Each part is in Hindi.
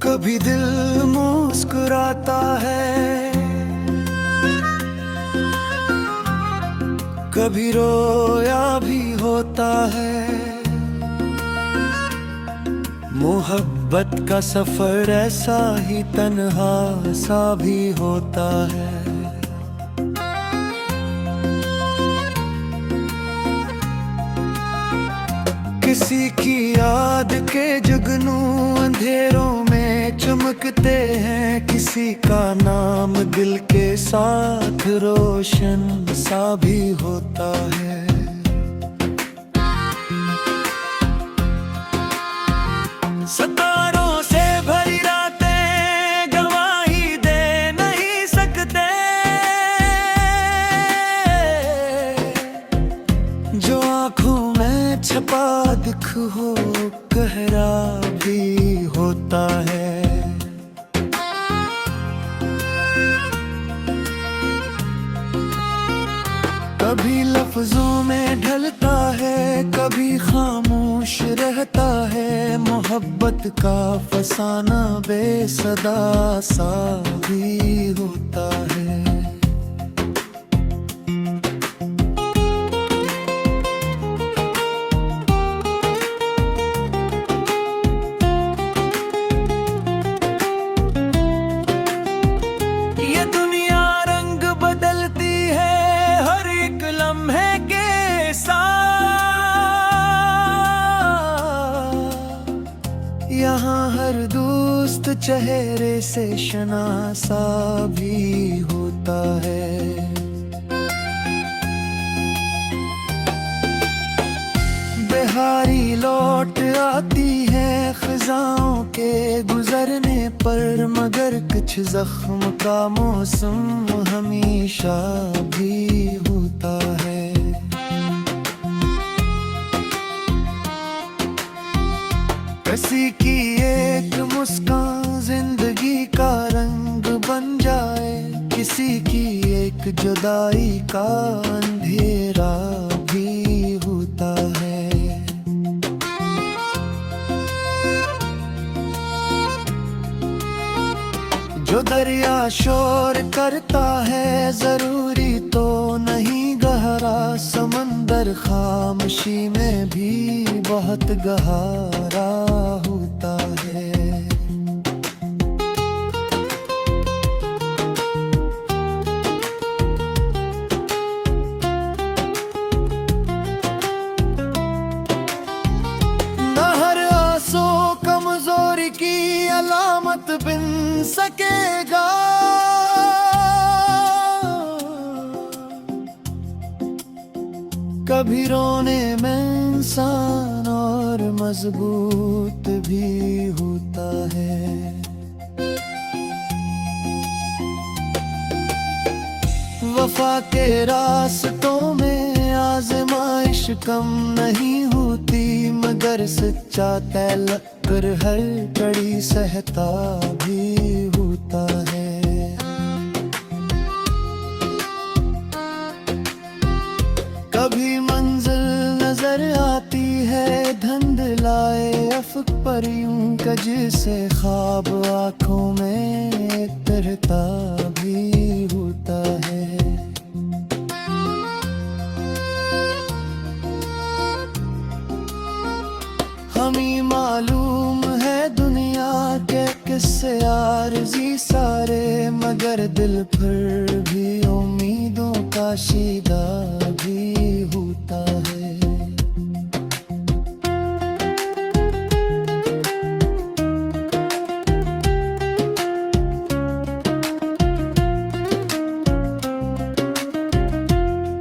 कभी दिल मुस्कुराता है, कभी रोया भी होता है। मोहब्बत का सफर ऐसा ही तन्हा सा भी होता है। किसी की याद के जुगनू अंधेरों में चमकते हैं, किसी का नाम दिल के साथ रोशन सा भी होता है। सितारों से भरी रातें गवाही दे नहीं सकते, जो आँखों में छपा दुख हो गहरा भी होता है। कभी लफ्जों में ढलता है, कभी खामोश रहता है। मोहब्बत का फसाना बेसदा सा भी होता है। ये दुनिया रंग बदलती है हर एक लम्हे के साथ। यहाँ हर दोस्त चेहरे से शनासा भी होता है। बिहारी लौट आती है खजाओं के गुजरने पर, मगर कुछ जख्म का मौसम हमेशा भी होता है। किसी की एक मुस्कान जिंदगी का रंग बन जाए, किसी की एक जुदाई का अंधेरा भी होता है। जो दरिया शोर करता है जरूरी तो नहीं गहरा, समंदर खामोशी में भी बहुत गहरा होता है। न हर आंसू कमजोरी की अलामत बिन सकेगा, कभी रोने में इंसान और मजबूत भी होता है। वफा के रास्तों में आजमाइश कम नहीं होती, मगर सच्चा तय कर हर कड़ी सहता भी होता है। कभी मंजिल नजर आती है धुंधलाए अफक पर, यूं कज से ख्वाब आंखों में तरता भी होता है। हमें मालूम है दुनिया के किस्से आरज़ी सारे, मगर दिल पर भी उम्मीदों का शीदा भी होता है।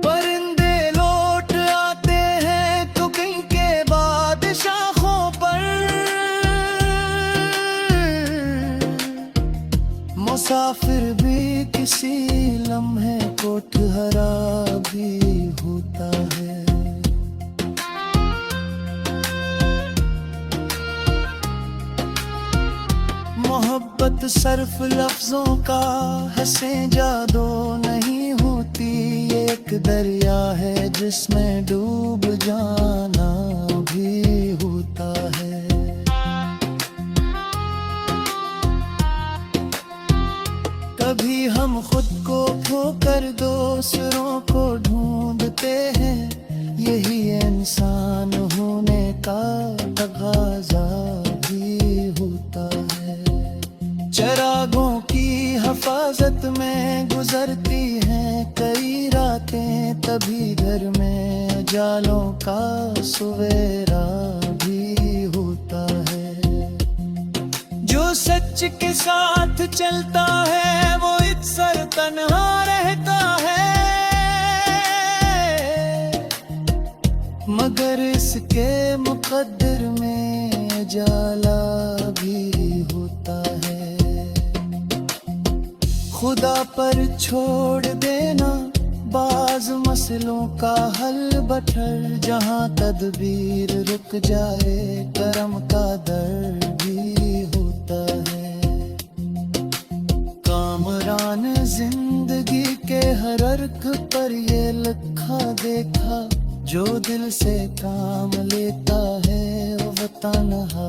परिंदे लौट आते हैं तो कहीं के बादशाहों पर, मुसाफिर भी किसी लम्हे को ठहरा भी होता है। मोहब्बत सिर्फ लफ्जों का हंसे जादू नहीं होती, एक दरिया है जिसमें डूब जाना भी होता है। हम खुद को खोकर दूसरों को ढूंढते हैं, यही इंसान होने का तकाज़ा भी होता है। चरागों की हिफाजत में गुजरती हैं कई रातें, तभी घर में उजालों का सवेरा भी होता है। जो सच के साथ चलता है वो इकसर तन्हा रहता है, मगर इसके मुकद्दर में उजाला भी होता है। खुदा पर छोड़ देना बाज मसलों का हल बठर, जहाँ तदबीर रुक जाए करम का दर भी होता है। कामरान जिंदगी के हर अर्क पर ये लिखा देखा, जो दिल से काम लेता है वो तन्हा